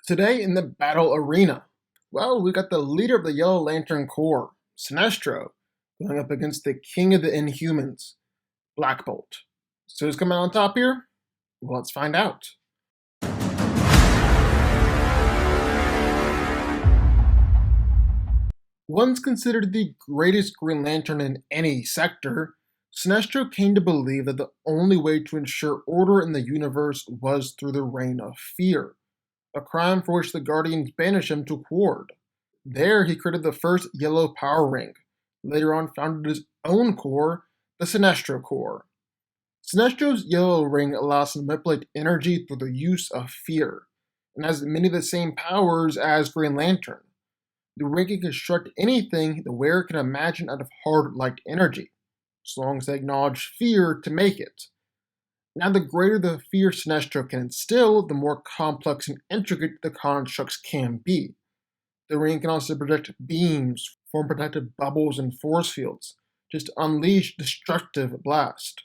Today in the battle arena, well, we got the leader of the Yellow Lantern Corp, Sinestro, going up against the king of the Inhumans, Black Bolt. So who's coming on top here? Well, let's find out. Once considered the greatest Green Lantern in any sector, Sinestro came to believe that the only way to ensure order in the universe was through the reign of fear, a crime for which the Guardians banished him to Quard. There, he created the first yellow power ring, later on founded his own corps, the Sinestro Corps. Sinestro's yellow ring allows him to manipulate energy through the use of fear, and has many of the same powers as Green Lantern. The ring can construct anything the wearer can imagine out of hard light energy, as long as they acknowledge fear to make it. Now, the greater the fear Sinestro can instill, the more complex and intricate the constructs can be. The ring can also project beams, form protective bubbles and force fields, just to unleash destructive blast.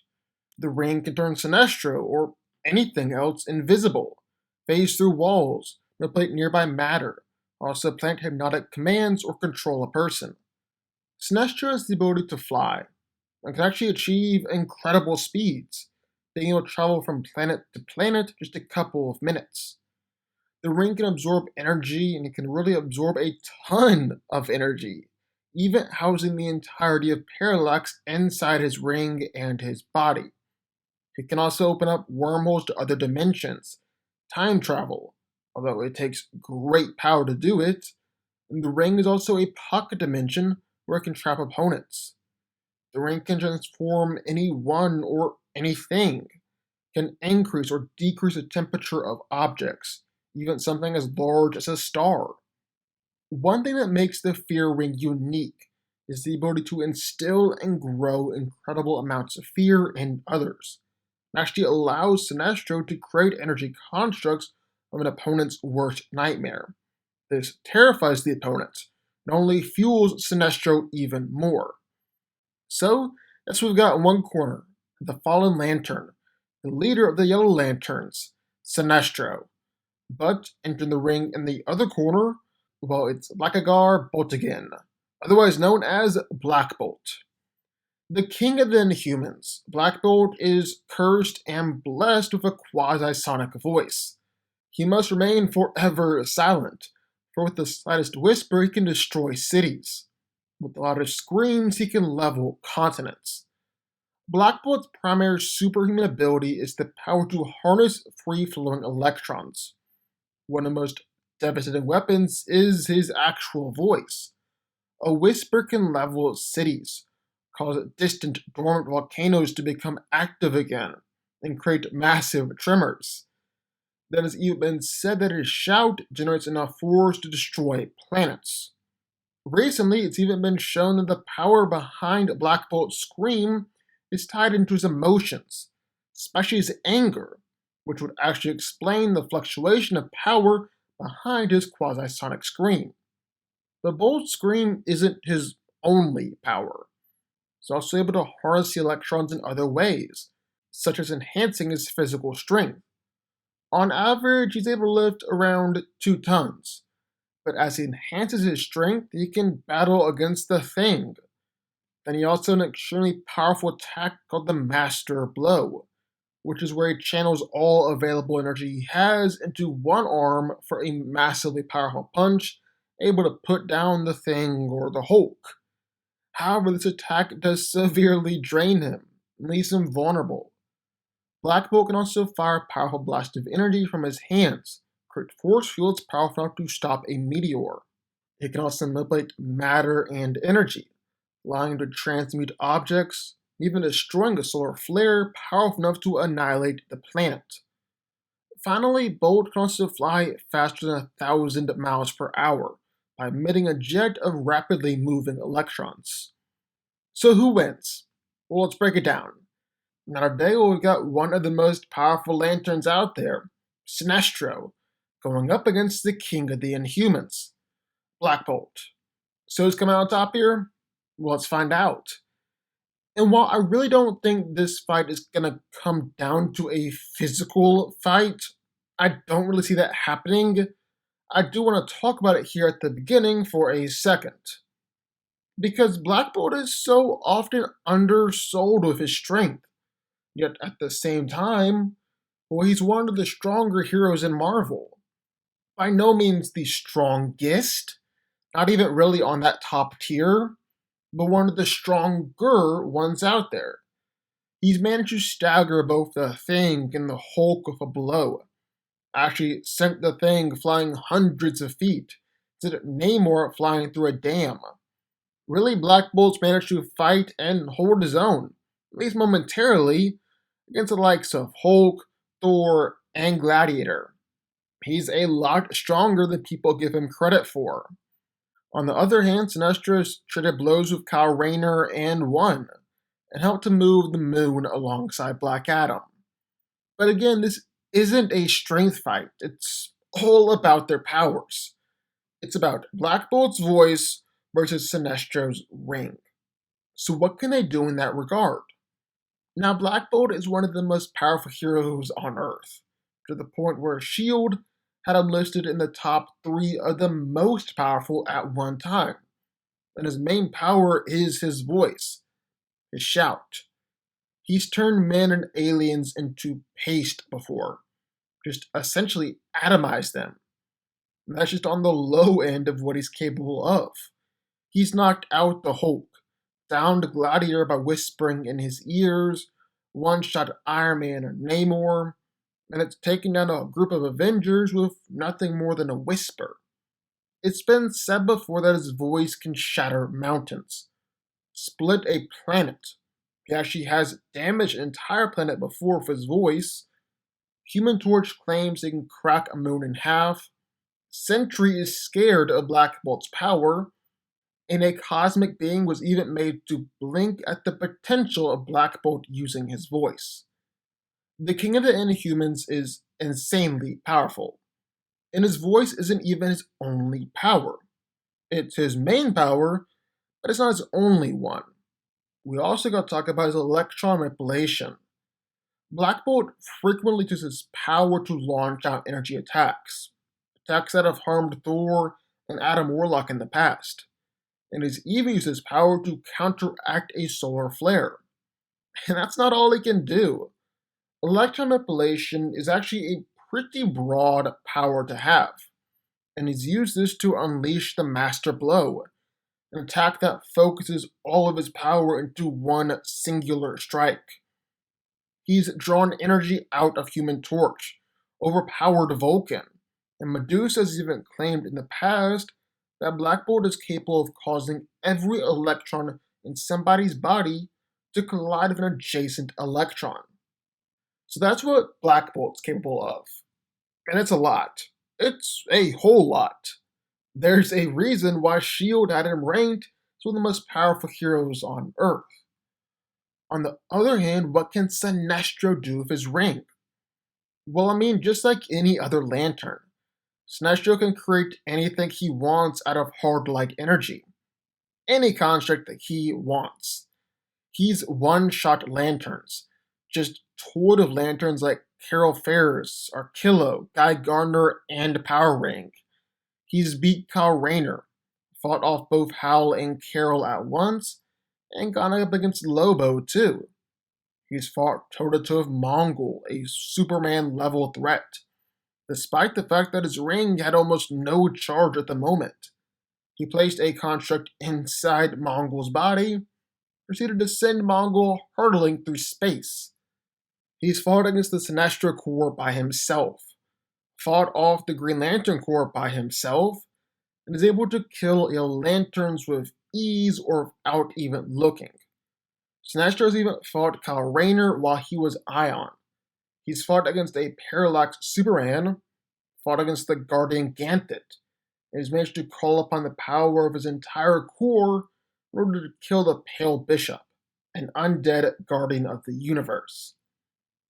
The ring can turn Sinestro, or anything else, invisible, phase through walls, manipulate nearby matter, also plant hypnotic commands or control a person. Sinestro has the ability to fly, and can actually achieve incredible speeds, being able to travel from planet to planet just a couple of minutes. The ring can absorb energy, and it can really absorb a ton of energy, even housing the entirety of Parallax inside his ring and his body. It can also open up wormholes to other dimensions, time travel, although it takes great power to do it, and the ring is also a pocket dimension where it can trap opponents. The ring can transform anyone or anything, can increase or decrease the temperature of objects, even something as large as a star. One thing that makes the Fear Ring unique is the ability to instill and grow incredible amounts of fear in others. It actually allows Sinestro to create energy constructs of an opponent's worst nightmare. This terrifies the opponent, and only fuels Sinestro even more. So, that's what we've got in one corner, the Fallen Lantern, the leader of the Yellow Lanterns, Sinestro. But entering the ring in the other corner, well, it's Blackagar Boltigan, otherwise known as Black Bolt. The king of the Inhumans, Black Bolt is cursed and blessed with a quasi-sonic voice. He must remain forever silent, for with the slightest whisper he can destroy cities. With the loudest screams he can level continents. Black Bolt's primary superhuman ability is the power to harness free-flowing electrons. One of the most devastating weapons is his actual voice. A whisper can level cities, cause distant dormant volcanoes to become active again, and create massive tremors. That has even been said that his shout generates enough force to destroy planets. Recently, it's even been shown that the power behind Black Bolt's scream is tied into his emotions, especially his anger, which would actually explain the fluctuation of power behind his quasi-sonic scream. But Bolt's scream isn't his only power. He's also able to harness the electrons in other ways, such as enhancing his physical strength. On average, he's able to lift around 2 tons, but as he enhances his strength, he can battle against the Thing. Then he also has an extremely powerful attack called the Master Blow, which is where he channels all available energy he has into one arm for a massively powerful punch, able to put down the Thing or the Hulk. However, this attack does severely drain him, and leaves him vulnerable. Black Bolt can also fire a powerful blast of energy from his hands, create force fields powerful enough to stop a meteor. He can also manipulate matter and energy, allowing him to transmute objects, even destroying a solar flare powerful enough to annihilate the planet. Finally, Bolt can also fly faster than 1,000 miles per hour by emitting a jet of rapidly moving electrons. So who wins? Well, let's break it down. Now today we've got one of the most powerful lanterns out there, Sinestro, going up against the king of the Inhumans, Black Bolt. So who's coming out on top here? Well, let's find out. And while I really don't think this fight is going to come down to a physical fight, I don't really see that happening. I do want to talk about it here at the beginning for a second. Because Black Bolt is so often undersold with his strength, yet at the same time, well, he's one of the stronger heroes in Marvel. By no means the strongest, not even really on that top tier, but one of the stronger ones out there. He's managed to stagger both the Thing and the Hulk with a blow. Actually sent the Thing flying hundreds of feet, instead of Namor flying through a dam. Really, Black Bolt's managed to fight and hold his own, at least momentarily, against the likes of Hulk, Thor, and Gladiator. He's a lot stronger than people give him credit for. On the other hand, Sinestro traded blows with Kyle Rayner and won, and helped to move the moon alongside Black Adam. But again, this isn't a strength fight. It's all about their powers. It's about Black Bolt's voice versus Sinestro's ring. So what can they do in that regard? Now, Black Bolt is one of the most powerful heroes on Earth, to the point where S.H.I.E.L.D. had him listed in the top 3 of the most powerful at one time. And his main power is his voice, his shout. He's turned men and aliens into paste before, just essentially atomized them. And that's just on the low end of what he's capable of. He's knocked out the Hulk, downed Gladiator by whispering in his ears, one-shot Iron Man and Namor, and it's taken down a group of Avengers with nothing more than a whisper. It's been said before that his voice can shatter mountains, split a planet. He actually has damaged an entire planet before with his voice. Human Torch claims he can crack a moon in half. Sentry is scared of Black Bolt's power, and a cosmic being was even made to blink at the potential of Black Bolt using his voice. The King of the Inhumans is insanely powerful, and his voice isn't even his only power. It's his main power, but it's not his only one. We also got to talk about his electron manipulation. Black Bolt frequently uses his power to launch out energy attacks that have harmed Thor and Adam Warlock in the past, and he's even used his power to counteract a solar flare. And that's not all he can do. Electron manipulation is actually a pretty broad power to have, and he's used this to unleash the Master Blow, an attack that focuses all of his power into one singular strike. He's drawn energy out of Human Torch, overpowered Vulcan, and Medusa has even claimed in the past that Black Bolt is capable of causing every electron in somebody's body to collide with an adjacent electron. So that's what Black Bolt's capable of. And it's a lot. It's a whole lot. There's a reason why S.H.I.E.L.D. had him ranked as one of the most powerful heroes on Earth. On the other hand, what can Sinestro do with his ring? Well, I mean, just like any other lantern, Sinestro can create anything he wants out of hard light energy. Any construct that he wants. He's one-shot lanterns, just toyed with lanterns like Carol Ferris, Arkillo, Guy Gardner, and Power Ring. He's beat Kyle Rayner, fought off both Hal and Carol at once, and gone up against Lobo too. He's fought toe-to-toe with Mongol, a Superman-level threat, despite the fact that his ring had almost no charge at the moment. He placed a construct inside Mongol's body, proceeded to send Mongol hurtling through space. He's fought against the Sinestro Corps by himself, fought off the Green Lantern Corps by himself, and is able to kill Yellow Lanterns with ease or without even looking. Sinestro's even fought Kyle Rayner while he was Ion. He's fought against a parallax Superman, fought against the Guardian Ganthet, and has managed to call upon the power of his entire corps in order to kill the Pale Bishop, an undead guardian of the universe.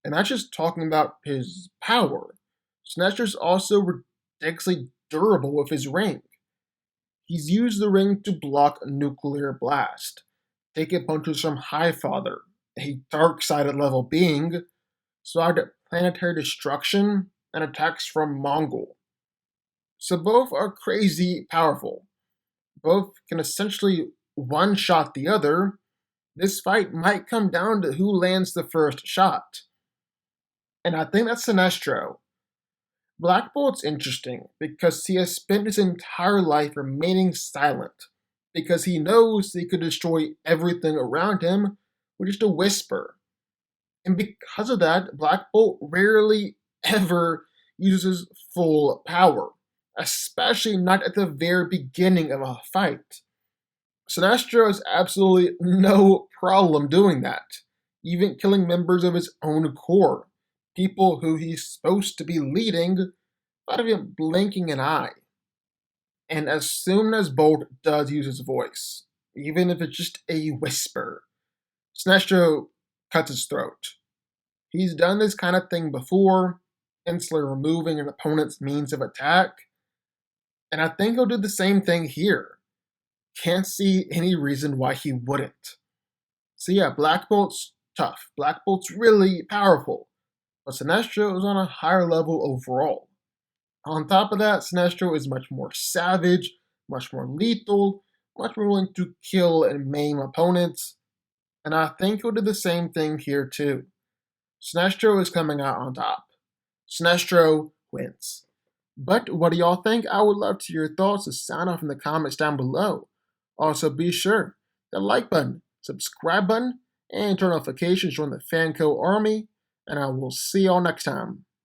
And that's just talking about his power. Sinestro's also ridiculously durable with his ring. He's used the ring to block a nuclear blast, taking punches from Highfather, a dark-sided level being, survived planetary destruction, and attacks from Mongol. So both are crazy powerful. Both can essentially one-shot the other. This fight might come down to who lands the first shot. And I think that's Sinestro. Black Bolt's interesting because he has spent his entire life remaining silent, because he knows he could destroy everything around him with just a whisper. And because of that, Black Bolt rarely ever uses full power, especially not at the very beginning of a fight. Sinestro has absolutely no problem doing that, even killing members of his own corps, people who he's supposed to be leading, without even blinking an eye. And as soon as Bolt does use his voice, even if it's just a whisper, Sinestro cuts his throat. He's done this kind of thing before, instantly removing an opponent's means of attack, and I think he'll do the same thing here. Can't see any reason why he wouldn't. So yeah, Black Bolt's tough. Black Bolt's really powerful, but Sinestro is on a higher level overall. On top of that, Sinestro is much more savage, much more lethal, much more willing to kill and maim opponents, and I think he'll do the same thing here too. Sinestro is coming out on top. Sinestro wins. But what do y'all think? I would love to hear your thoughts, to sound off in the comments down below. Also, be sure the like button, subscribe button, and turn notifications to join the DanCo army, and I will see y'all next time.